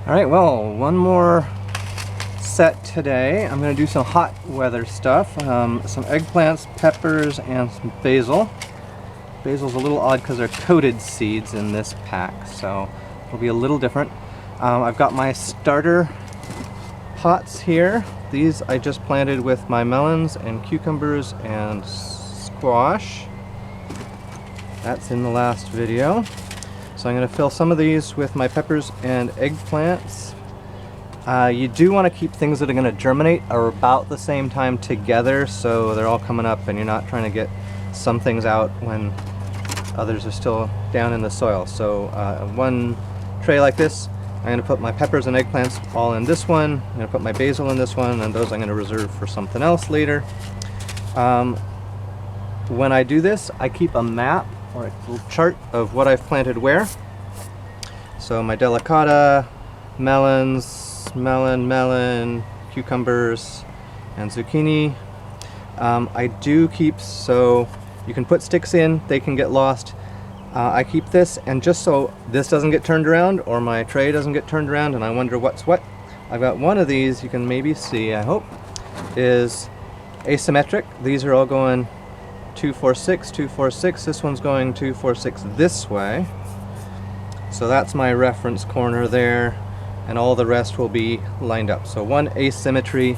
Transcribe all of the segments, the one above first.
All right, well, one more set today. I'm going to do some hot weather stuff. Some eggplants, peppers, and some basil. Basil's a little odd because they're coated seeds in this pack, so it'll be a little different. I've got my starter pots here. These I just planted with my melons and cucumbers and squash. That's in the last video. So I'm going to fill some of these with my peppers and eggplants. You do want to keep things that are going to germinate are about the same time together, so they're all coming up and you're not trying to get some things out when others are still down in the soil. So one tray like this, I'm going to put my peppers and eggplants all in this one. I'm going to put my basil in this one, and those I'm going to reserve for something else later. When I do this, I keep a map or a little chart of what I've planted where. So my delicata, melons, melon, cucumbers, and zucchini. I do keep, so you can put sticks in, they can get lost. I keep this, and just so this doesn't get turned around or my tray doesn't get turned around and I wonder what's what, I've got one of these, you can maybe see, I hope, is asymmetric. These are all going 2, 4, 6, 2, 4, 6. This one's going 2, 4, 6 this way. So that's my reference corner there, and all the rest will be lined up. So one asymmetry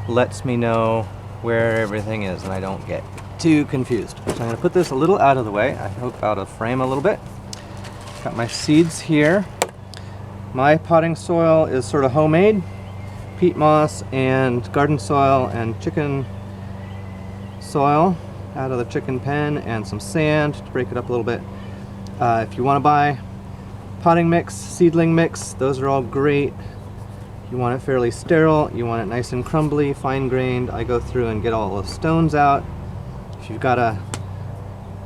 lets me know where everything is and I don't get too confused. So I'm going to put this a little out of the way, I hope out of frame a little bit. Got my seeds here. My potting soil is sort of homemade. Peat moss and garden soil and chicken soil out of the chicken pen, and some sand to break it up a little bit. If you want to buy potting mix, seedling mix, those are all great. You want it fairly sterile, you want it nice and crumbly, fine grained. I go through and get all the stones out. If you've got a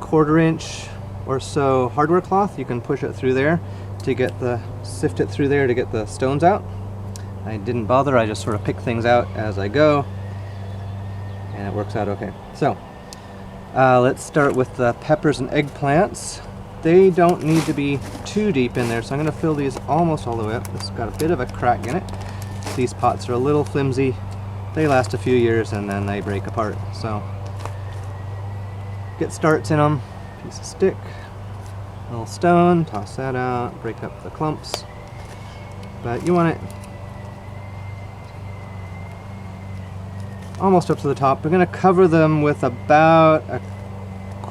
1/4 inch or so hardware cloth, you can push it through there to get sift it through there to get the stones out. I didn't bother, I just sort of pick things out as I go, and it works out okay. So let's start with the peppers and eggplants. They don't need to be too deep in there, so I'm going to fill these almost all the way up. It's got a bit of a crack in it. These pots are a little flimsy. They last a few years and then they break apart. So get starts in them. Piece of stick, a little stone, toss that out, break up the clumps. But you want it almost up to the top. We're going to cover them with about a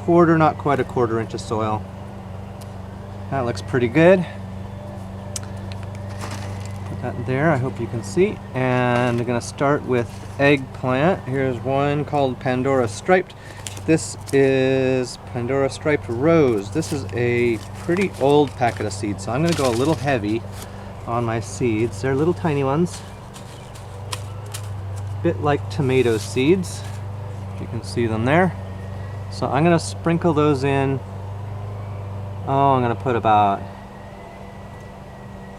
1/4, not quite a 1/4 inch of soil. That looks pretty good. Put that there, I hope you can see. And I'm going to start with eggplant. Here's one called Pandora Striped. This is Pandora Striped Rose. This is a pretty old packet of seeds, so I'm going to go a little heavy on my seeds. They're little tiny ones. A bit like tomato seeds. You can see them there. So I'm going to sprinkle those in. Oh, I'm going to put about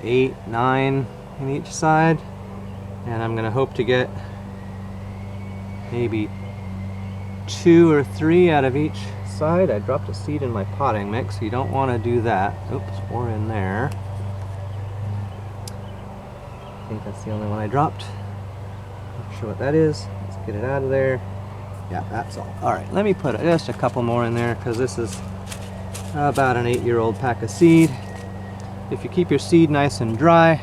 8, 9 in each side, and I'm going to hope to get maybe 2 or 3 out of each side. I dropped a seed in my potting mix, so you don't want to do that. Oops, 4 in there. I think that's the only one I dropped. Not sure what that is. Let's get it out of there. Yeah, that's all. Alright, let me put just a couple more in there, because this is about an 8-year-old pack of seed. If you keep your seed nice and dry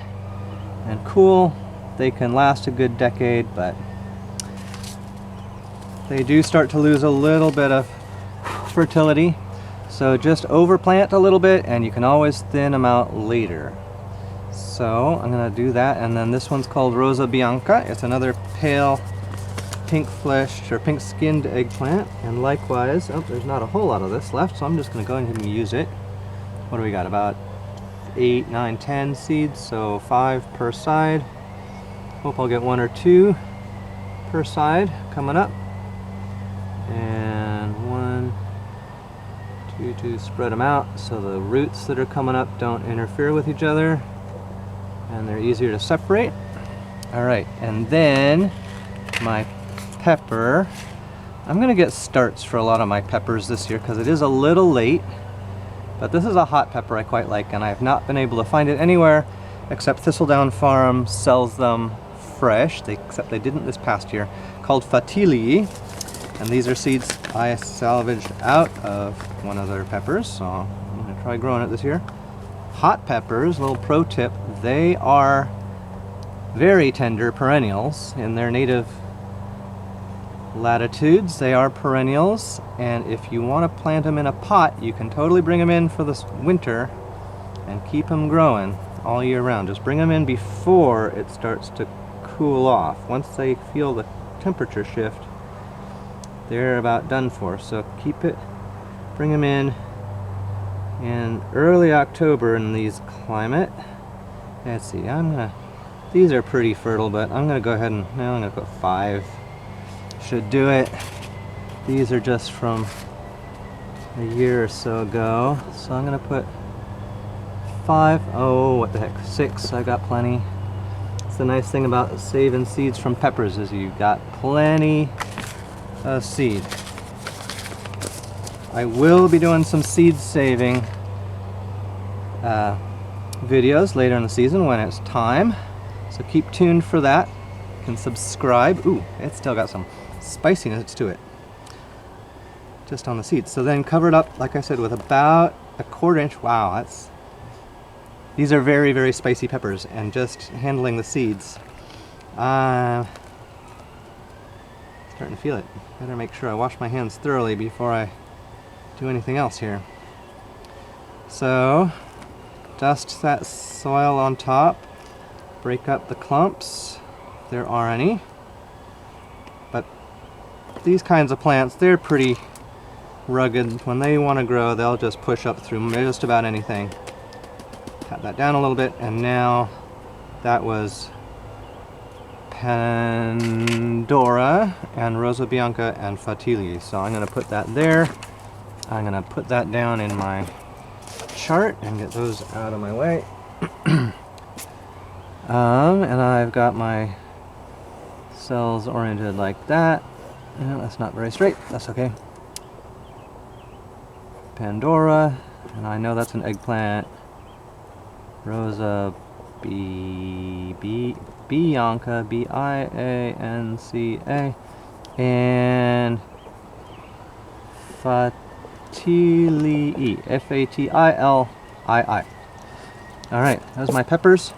and cool, they can last a good decade, but they do start to lose a little bit of fertility. So just overplant a little bit and you can always thin them out later. So I'm going to do that, and then this one's called Rosa Bianca. It's another pale pink fleshed or pink skinned eggplant, and likewise, oh, there's not a whole lot of this left, so I'm just going to go ahead and use it. What do we got? About 8, 9, 10 seeds, so 5 per side. Hope I'll get 1 or 2 per side coming up. And 1, 2 to spread them out so the roots that are coming up don't interfere with each other and they're easier to separate. Alright, and then my pepper. I'm going to get starts for a lot of my peppers this year because it is a little late, but this is a hot pepper I quite like, and I have not been able to find it anywhere except Thistledown Farm sells them fresh, except they didn't this past year, called Fatilii. And these are seeds I salvaged out of one of their peppers, so I'm going to try growing it this year. Hot peppers, little pro tip, they are very tender perennials in their native latitudes. They are perennials, and if you want to plant them in a pot, you can totally bring them in for this winter and keep them growing all year round. Just bring them in before it starts to cool off. Once they feel the temperature shift, they're about done for. So keep it, bring them in early October in these climate. Let's see, these are pretty fertile, but I'm gonna go ahead and, I'm gonna put 5. Should do it. These are just from a year or so ago, so I'm gonna put 5. Oh, what the heck, 6, I got plenty. It's the nice thing about saving seeds from peppers is you've got plenty of seed. I will be doing some seed saving videos later in the season when it's time, so keep tuned for that. You can subscribe. Ooh, it's still got some spiciness to it just on the seeds. So then cover it up, like I said, with about a 1/4 inch. Wow, these are very, very spicy peppers, and just handling the seeds, starting to feel it. Better make sure I wash my hands thoroughly before I do anything else here. So dust that soil on top, break up the clumps if there are any. But these kinds of plants, they're pretty rugged. When they want to grow, they'll just push up through just about anything. Tap that down a little bit, and now that was Pandora and Rosa Bianca and Fatilii. So I'm going to put that there. I'm going to put that down in my chart and get those out of my way. And I've got my cells oriented like that. And that's not very straight. That's okay. Pandora, and I know that's an eggplant. Rosa Bianca, Bianca, and Fatilii, Fatilii. Alright, those are my peppers.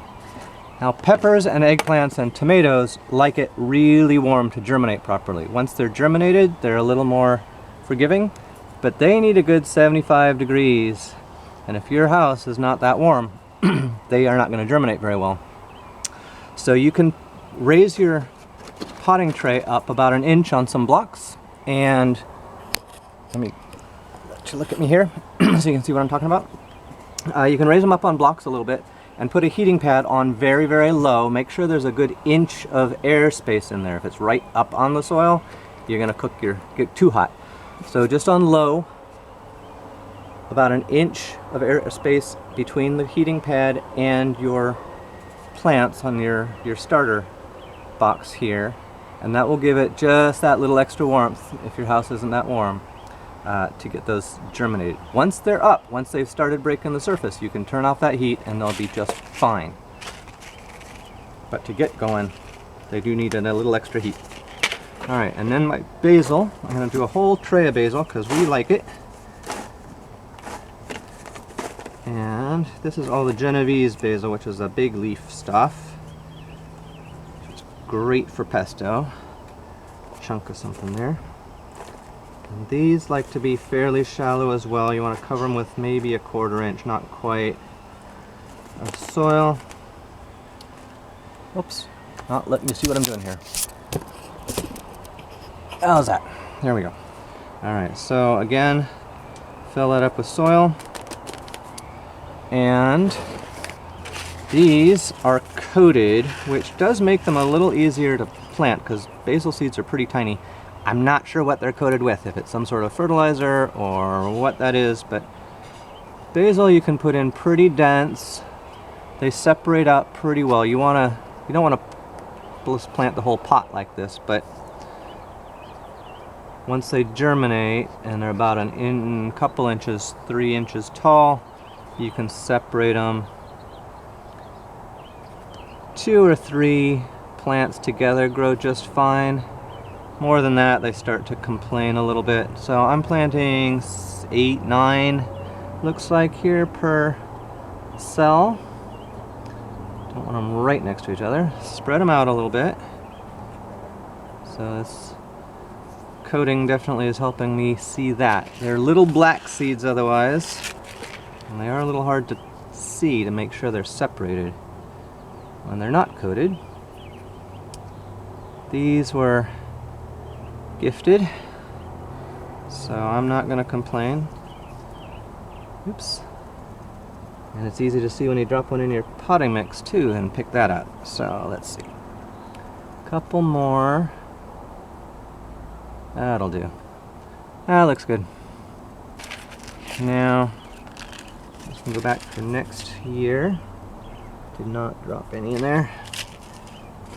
Now peppers and eggplants and tomatoes like it really warm to germinate properly. Once they're germinated, they're a little more forgiving, but they need a good 75 degrees. And if your house is not that warm, they are not going to germinate very well. So you can raise your potting tray up about 1 inch on some blocks, and let me let you look at me here so you can see what I'm talking about. You can raise them up on blocks a little bit and put a heating pad on very, very low. Make sure there's a good inch of air space in there. If it's right up on the soil, you're going to get too hot. So just on low, about 1 inch of air space between the heating pad and your plants on your starter box here, and that will give it just that little extra warmth if your house isn't that warm, to get those germinated. Once they're up, once they've started breaking the surface, you can turn off that heat and they'll be just fine. But to get going, they do need a little extra heat. Alright, and then my basil, I'm going to do a whole tray of basil because we like it. And this is all the Genovese basil, which is a big leaf stuff. It's great for pesto. Chunk of something there. And these like to be fairly shallow as well. You want to cover them with maybe a 1/4 inch, not quite, of soil. Oops, not letting you see what I'm doing here. How's that? There we go. Alright, so again, fill that up with soil. And these are coated, which does make them a little easier to plant because basil seeds are pretty tiny. I'm not sure what they're coated with, if it's some sort of fertilizer or what that is, but basil you can put in pretty dense. They separate out pretty well. You don't want to plant the whole pot like this, but once they germinate and they're about a couple inches, 3 inches tall, you can separate them 2 or 3 plants together grow just fine. More than that, they start to complain a little bit. So I'm planting 8, 9, looks like here per cell. Don't want them right next to each other. Spread them out a little bit. So this coating definitely is helping me see that. They're little black seeds otherwise, and they are a little hard to see to make sure they're separated when they're not coated. These were gifted, so I'm not going to complain. Oops. And it's easy to see when you drop one in your potting mix too and pick that up. So let's see. Couple more. That'll do. That looks good. Now, let's go back to next year. Did not drop any in there.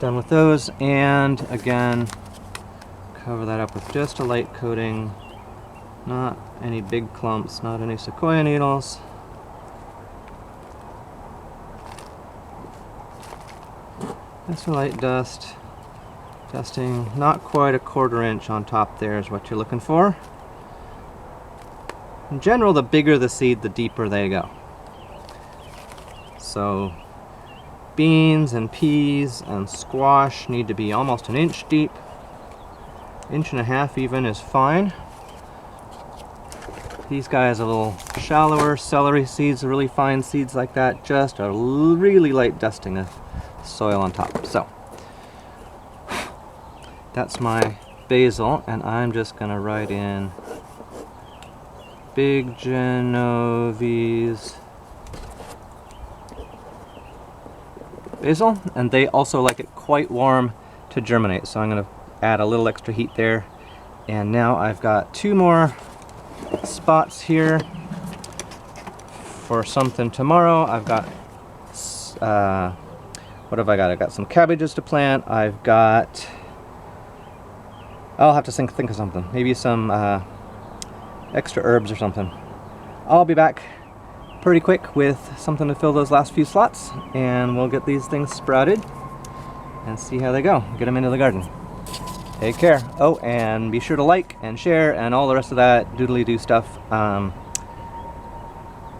Done with those, and again, cover that up with just a light coating. Not any big clumps, not any sequoia needles. Just a light dusting, not quite a 1/4 inch on top there is what you're looking for. In general, the bigger the seed, the deeper they go. So beans and peas and squash need to be almost 1 inch deep. 1.5 inches even is fine. These guys are a little shallower. Celery seeds are really fine seeds like that. Just a really light dusting of soil on top. So that's my basil, and I'm just gonna write in big Genovese basil, and they also like it quite warm to germinate, so I'm gonna add a little extra heat there. And now I've got 2 more spots here for something tomorrow. I've got what have I got? I've got some cabbages to plant. I'll have to think of something. Maybe some extra herbs or something. I'll be back pretty quick with something to fill those last few slots, and we'll get these things sprouted and see how they go. Get them into the garden. Take care. Oh, and be sure to like and share and all the rest of that doodly-doo stuff.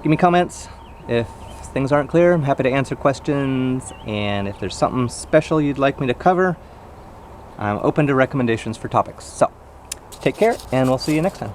Give me comments if things aren't clear. I'm happy to answer questions, and if there's something special you'd like me to cover, I'm open to recommendations for topics. So, take care, and we'll see you next time.